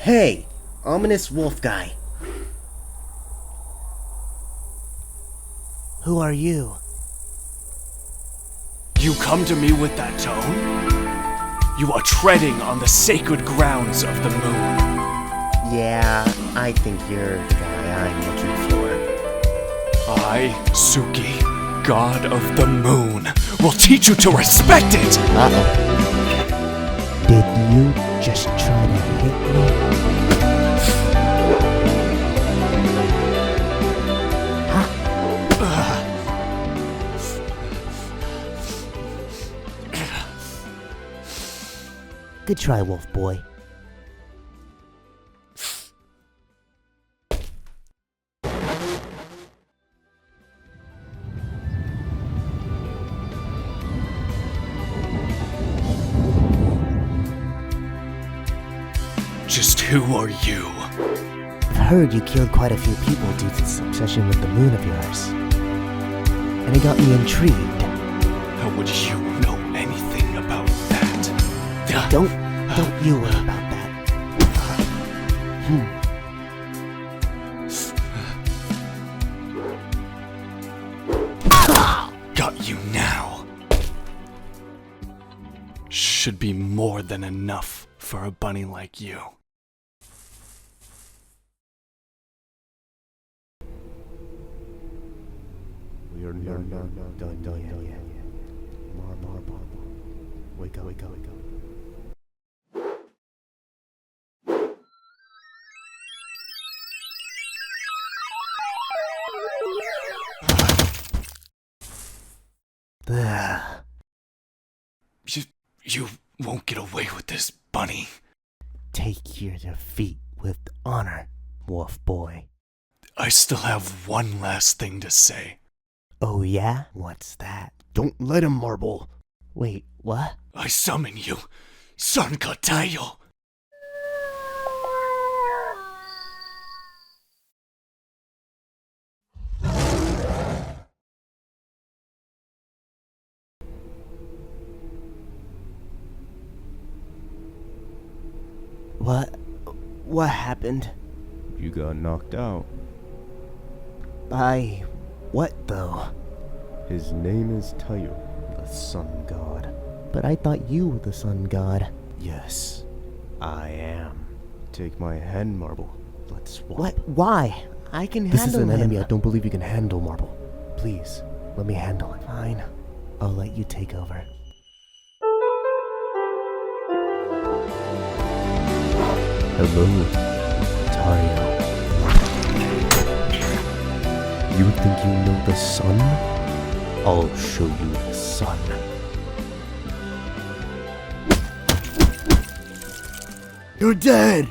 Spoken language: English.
Hey, ominous wolf guy. Who are you? You come to me with that tone? You are treading on the sacred grounds of the moon. Yeah, I think you're the guy I'm looking for. I, Suki, god of the moon, will teach you to respect it! Uh-oh. Did you just try to hit me? Good try, wolf boy. Just who are you? I've heard you killed quite a few people due to this obsession with the moon of yours. And it got me intrigued. How would you know anything about that? Don't you worry about that. Got you now. Should be more than enough for a bunny like you. We're not done yet. Marble. Wake up. You won't get away with this, bunny. Take your defeat with honor, wolf boy. I still have one last thing to say. Oh yeah? What's that? Don't let him, Marble. Wait, what? I summon you, Son Katayo. What happened? You got knocked out. By what though? His name is Tayo, the sun god. But I thought you were the sun god. Yes, I am. Take my hand, Marble. Let's swap. What? Why? I can handle him. This is an enemy I don't believe you can handle, Marble. Please, let me handle it. Fine. I'll let you take over. Hello, Tayo. You think you know the sun? I'll show you the sun. You're dead!